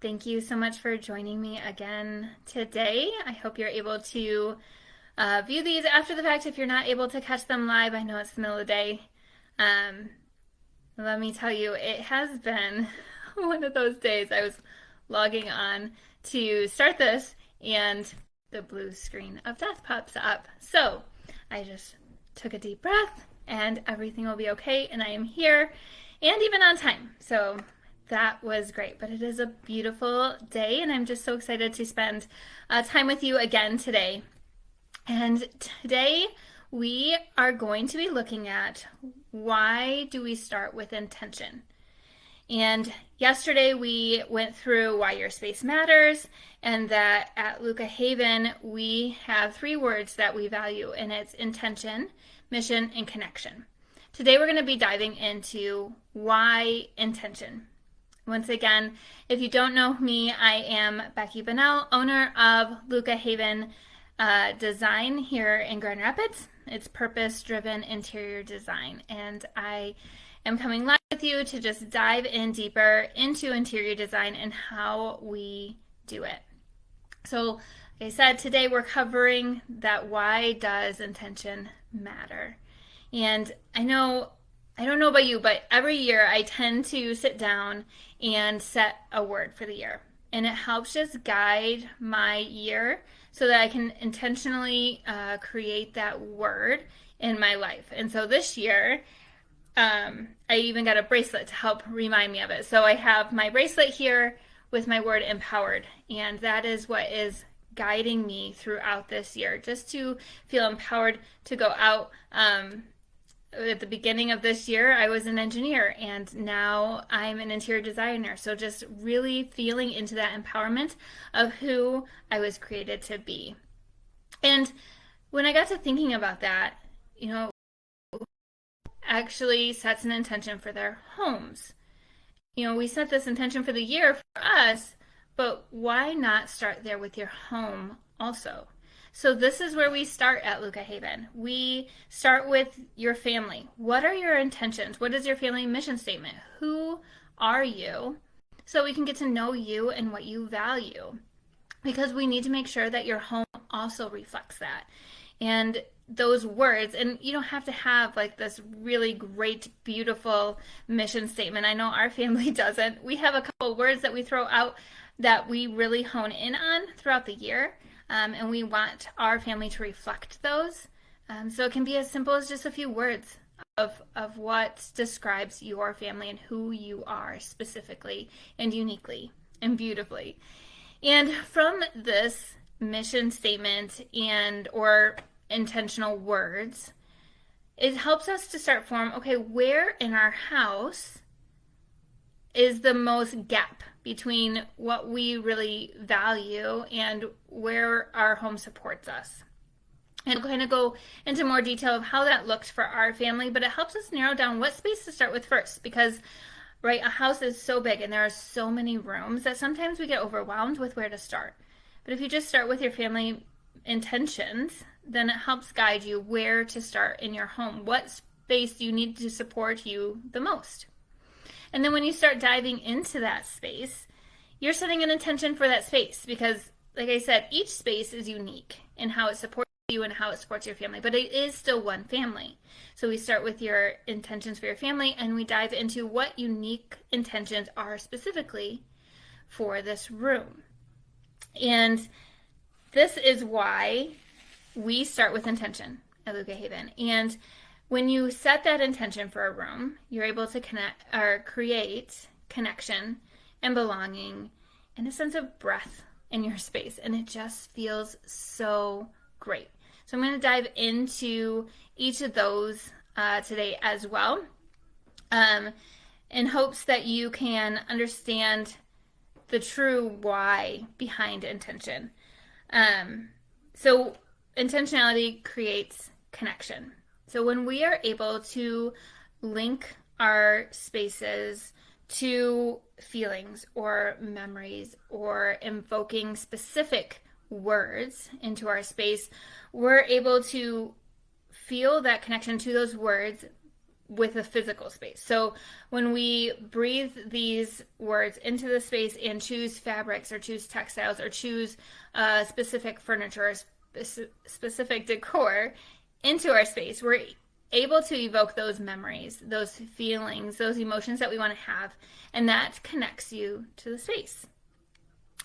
Thank you so much for joining me again today. I hope you're able to view these after the fact if you're not able to catch them live. I know it's the middle of the day. Um, Let me tell you, it has been one of those days. I was logging on to start this and the blue screen of death pops up. So I just took a deep breath and everything will be okay. And I am here and even on time. So that was great. But it is a beautiful day and I'm just so excited to spend time with you again today. And today we are going to be looking at why do we start with intention? And yesterday we went through why your space matters and that at Luca Haven we have three words that we value, and it's intention, mission, and connection. Today we're going to be diving into why intention. Once again, if you don't know me, I am Becky Bunnell, owner of Luca Haven Design here in Grand Rapids. It's purpose-driven interior design, and I am coming live with you to just dive in deeper into interior design and how we do it. So, like I said, today we're covering that why does intention matter? And I don't know about you, but every year I tend to sit down and set a word for the year. And it helps just guide my year so that I can intentionally create that word in my life. And so this year, I even got a bracelet to help remind me of it. So I have my bracelet here with my word empowered, and that is what is guiding me throughout this year, just to feel empowered to go out. At the beginning of this year, I was an engineer, and now I'm an interior designer. So just really feeling into that empowerment of who I was created to be. And when I got to thinking about that, actually sets an intention for their homes. We set this intention for the year for us, but why not start there with your home also? So this is where we start at Luca Haven. We start with your family. What are your intentions? What is your family mission statement? Who are you? So we can get to know you and what you value. Because we need to make sure that your home also reflects that. And those words, and you don't have to have like this really great, beautiful mission statement. I know our family doesn't. We have a couple words that we throw out that we really hone in on throughout the year. And we want our family to reflect those. So it can be as simple as just a few words of what describes your family and who you are specifically and uniquely and beautifully. And from this mission statement and or intentional words, it helps us to start form, okay, where in our house is the most gap between what we really value and where our home supports us. And I'll kind of go into more detail of how that looked for our family, but it helps us narrow down what space to start with first, because a house is so big and there are so many rooms that sometimes we get overwhelmed with where to start. But if you just start with your family intentions, then it helps guide you where to start in your home. What space do you need to support you the most? And then when you start diving into that space, you're setting an intention for that space because, like I said, each space is unique in how it supports you and how it supports your family, but it is still one family. So we start with your intentions for your family and we dive into what unique intentions are specifically for this room. And this is why we start with intention at Luca Haven. And when you set that intention for a room, you're able to connect or create connection and belonging and a sense of breath in your space. And it just feels so great. So I'm going to dive into each of those today as well, in hopes that you can understand the true why behind intention. So intentionality creates connection. So when we are able to link our spaces to feelings or memories or invoking specific words into our space, we're able to feel that connection to those words with a physical space. So when we breathe these words into the space and choose fabrics or choose textiles or choose specific furniture or specific decor into our space, we're able to evoke those memories, those feelings, those emotions that we want to have, and that connects you to the space.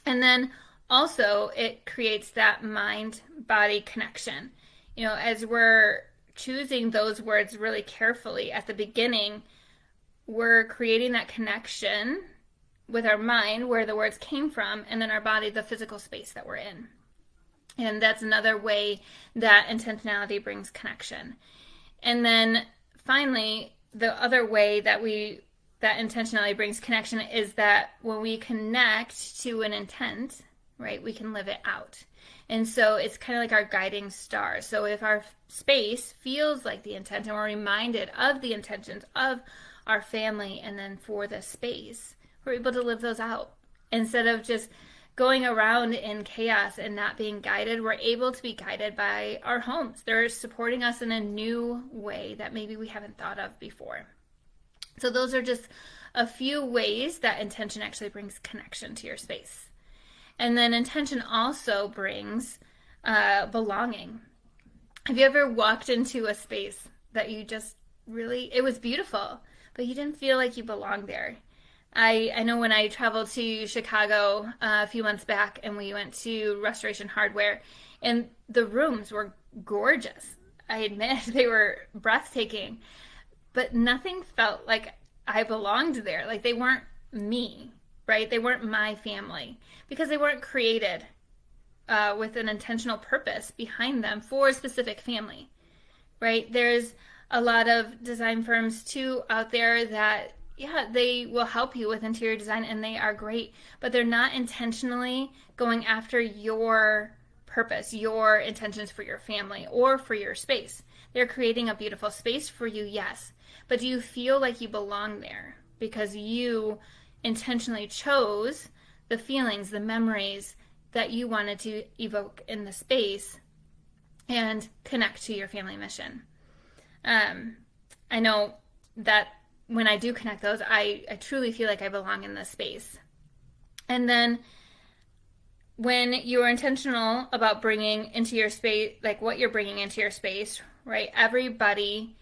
And then also it creates that mind-body connection. As we're choosing those words really carefully at the beginning, we're creating that connection with our mind, where the words came from, and then our body, the physical space that we're in. And that's another way that intentionality brings connection. And then finally, the other way that intentionality brings connection is that when we connect to an intent, right, we can live it out. And so it's kind of like our guiding star. So if our space feels like the intent and we're reminded of the intentions of our family and then for the space, we're able to live those out. Instead of just going around in chaos and not being guided, we're able to be guided by our homes. They're supporting us in a new way that maybe we haven't thought of before. So those are just a few ways that intention actually brings connection to your space. And then intention also brings belonging. Have you ever walked into a space that you just really, it was beautiful, but you didn't feel like you belonged there? I know when I traveled to Chicago a few months back and we went to Restoration Hardware, and the rooms were gorgeous. I admit they were breathtaking, but nothing felt like I belonged there. Like they weren't me, right? They weren't my family because they weren't created with an intentional purpose behind them for a specific family, right? There's a lot of design firms too out there that, yeah, they will help you with interior design and they are great, but they're not intentionally going after your purpose, your intentions for your family or for your space. They're creating a beautiful space for you, yes, but do you feel like you belong there because you intentionally chose the feelings, the memories that you wanted to evoke in the space and connect to your family mission? I know that when I do connect those, I truly feel like I belong in this space. And then when you're intentional about bringing into your space, like what you're bringing into your space, right? Everybody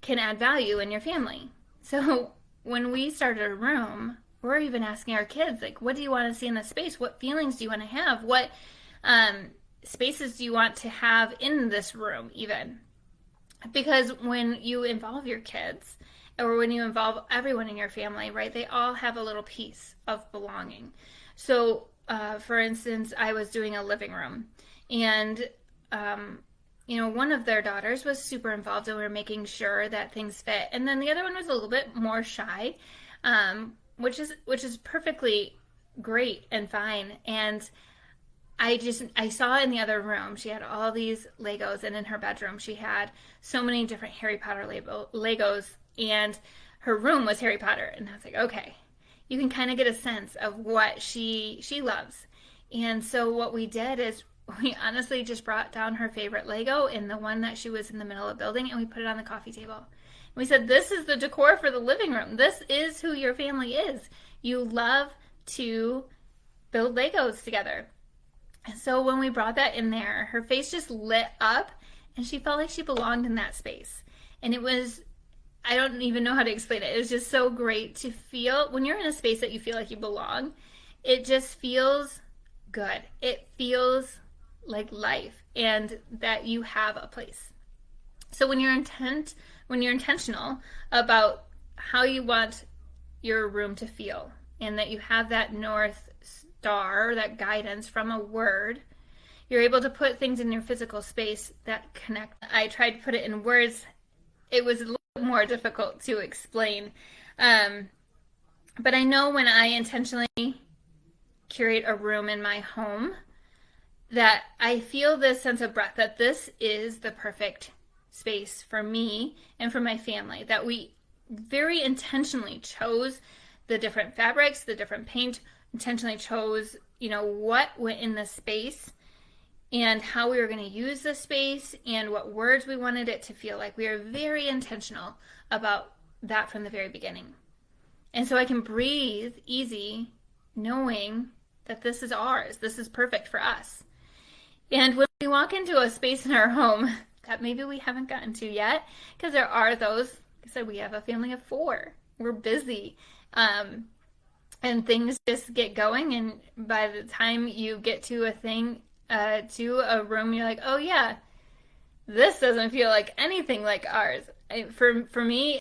can add value in your family. So when we started a room, we're even asking our kids, like, what do you want to see in the space? What feelings do you want to have? What spaces do you want to have in this room even? Because when you involve your kids, or when you involve everyone in your family, right, they all have a little piece of belonging. So, for instance, I was doing a living room, and one of their daughters was super involved, and we were making sure that things fit. And then the other one was a little bit more shy, which is perfectly great and fine. And I saw in the other room, she had all these Legos, and in her bedroom, she had so many different Harry Potter Legos, and her room was Harry Potter. And I was like, okay, you can kind of get a sense of what she loves. And so what we did is we honestly just brought down her favorite Lego and the one that she was in the middle of building, and we put it on the coffee table. And we said, this is the decor for the living room. This is who your family is. You love to build Legos together. And so when we brought that in there, her face just lit up and she felt like she belonged in that space. And it was, I don't even know how to explain it. It was just so great to feel, when you're in a space that you feel like you belong, it just feels good. It feels like life and that you have a place. So when you're intentional about how you want your room to feel and that you have that North Star, that guidance from a word, you're able to put things in your physical space that connect. I tried to put it in words. It was a little more difficult to explain. But I know when I intentionally curate a room in my home that I feel this sense of breath, that this is the perfect space for me and for my family, that we very intentionally chose the different fabrics, the different paint, intentionally chose, what went in the space. and how we were going to use the space and what words we wanted it to feel like. We are very intentional about that from the very beginning. And so I can breathe easy knowing that this is ours. This is perfect for us. And when we walk into a space in our home that maybe we haven't gotten to yet, because there are those, like I said, we have a family of 4. We're busy. And things just get going. And by the time you get to a thing, to a room, you're like, oh yeah, this doesn't feel like anything like ours. For me,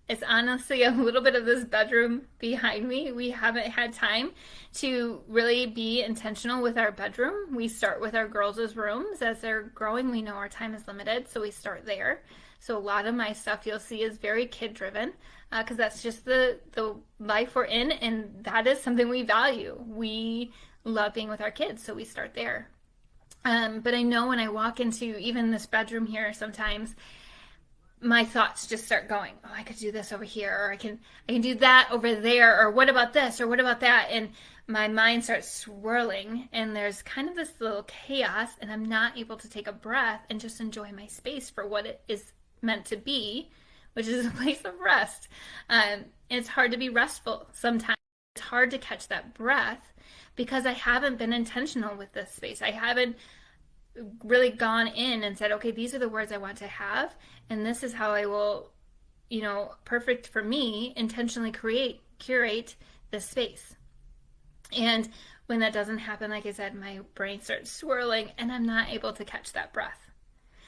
it's honestly a little bit of this bedroom behind me. We haven't had time to really be intentional with our bedroom. We start with our girls' rooms. As they're growing, we know our time is limited, so we start there. So a lot of my stuff you'll see is very kid driven, because that's just the life we're in, and that is something we value. We love being with our kids, so we start there. But I know when I walk into even this bedroom here, sometimes my thoughts just start going, oh, I could do this over here, or I can do that over there, or what about this, or what about that? And my mind starts swirling, and there's kind of this little chaos, and I'm not able to take a breath and just enjoy my space for what it is meant to be, which is a place of rest. It's hard to be restful sometimes. It's hard to catch that breath because I haven't been intentional with this space. I haven't really gone in and said, okay, these are the words I want to have, and this is how I will, perfect for me, intentionally curate this space. And when that doesn't happen, like I said, my brain starts swirling and I'm not able to catch that breath.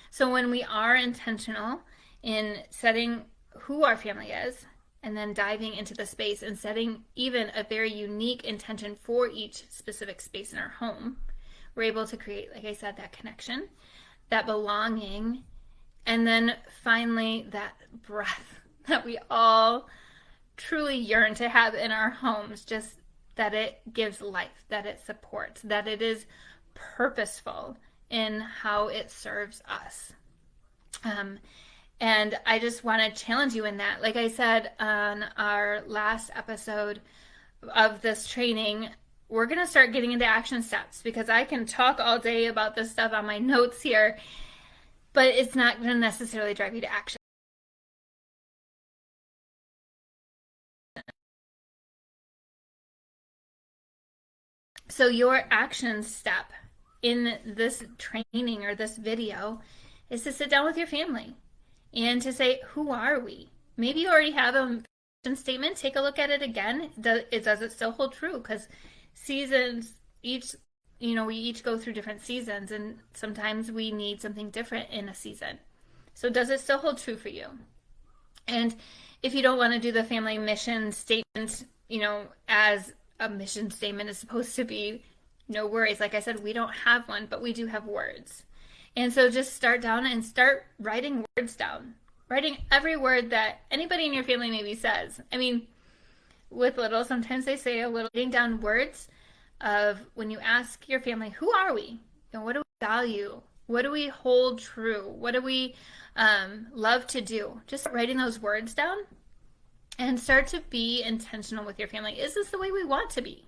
So when we are intentional in setting who our family is, and then diving into the space and setting even a very unique intention for each specific space in our home, we're able to create, like I said, that connection, that belonging, and then finally that breath that we all truly yearn to have in our homes, just that it gives life, that it supports, that it is purposeful in how it serves us. And I just want to challenge you in that. Like I said on our last episode of this training, we're going to start getting into action steps, because I can talk all day about this stuff on my notes here, but it's not going to necessarily drive you to action. So your action step in this training or this video is to sit down with your family and to say, who are we? Maybe you already have a mission statement. Take a look at it again. Does it still hold true? Because seasons, we each go through different seasons, and sometimes we need something different in a season. So does it still hold true for you? And if you don't want to do the family mission statement, as a mission statement is supposed to be, no worries. Like I said, we don't have one, but we do have words. And so just start down and start writing words down. Writing every word that anybody in your family maybe says. I mean, with little, sometimes they say a little, writing down words of when you ask your family, who are we? What do we value? What do we hold true? What do we love to do? Just writing those words down and start to be intentional with your family. Is this the way we want to be?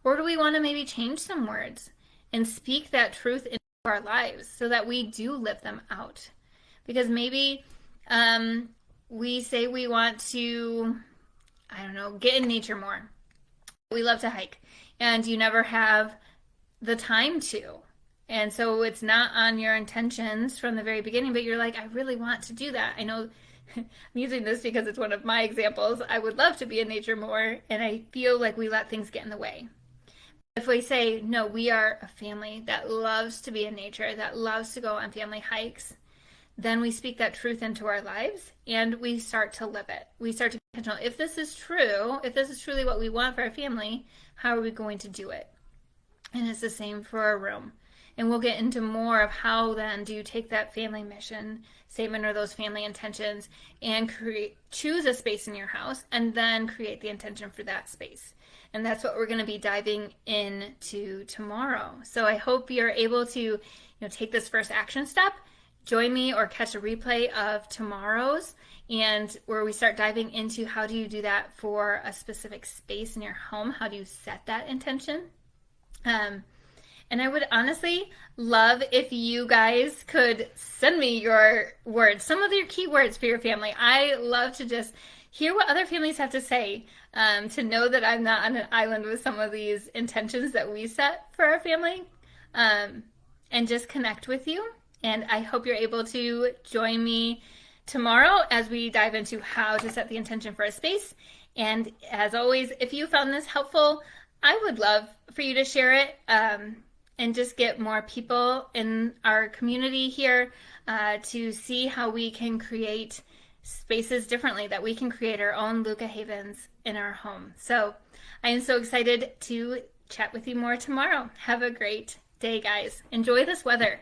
Or do we want to maybe change some words and speak that truth into our lives so that we do live them out? Because maybe we say we want to, get in nature more. We love to hike, and you never have the time to. And so it's not on your intentions from the very beginning, but you're like, I really want to do that. I know I'm using this because it's one of my examples. I would love to be in nature more, and I feel like we let things get in the way. If we say, no, we are a family that loves to be in nature, that loves to go on family hikes, then we speak that truth into our lives and we start to live it. We start to be intentional. If this is true, if this is truly what we want for our family, how are we going to do it? And it's the same for our room. And we'll get into more of how then do you take that family mission statement or those family intentions and choose a space in your house and then create the intention for that space. And that's what we're going to be diving into tomorrow. So I hope you're able to take this first action step. Join me or catch a replay of tomorrow's, and where we start diving into how do you do that for a specific space in your home? How do you set that intention? And And I would honestly love if you guys could send me your words, some of your key words for your family. I love to just hear what other families have to say, to know that I'm not on an island with some of these intentions that we set for our family, and just connect with you. And I hope you're able to join me tomorrow as we dive into how to set the intention for a space. And as always, if you found this helpful, I would love for you to share it, and just get more people in our community here, to see how we can create spaces differently, that we can create our own Luca Havens in our home. So I am so excited to chat with you more tomorrow. Have a great day, guys. Enjoy this weather.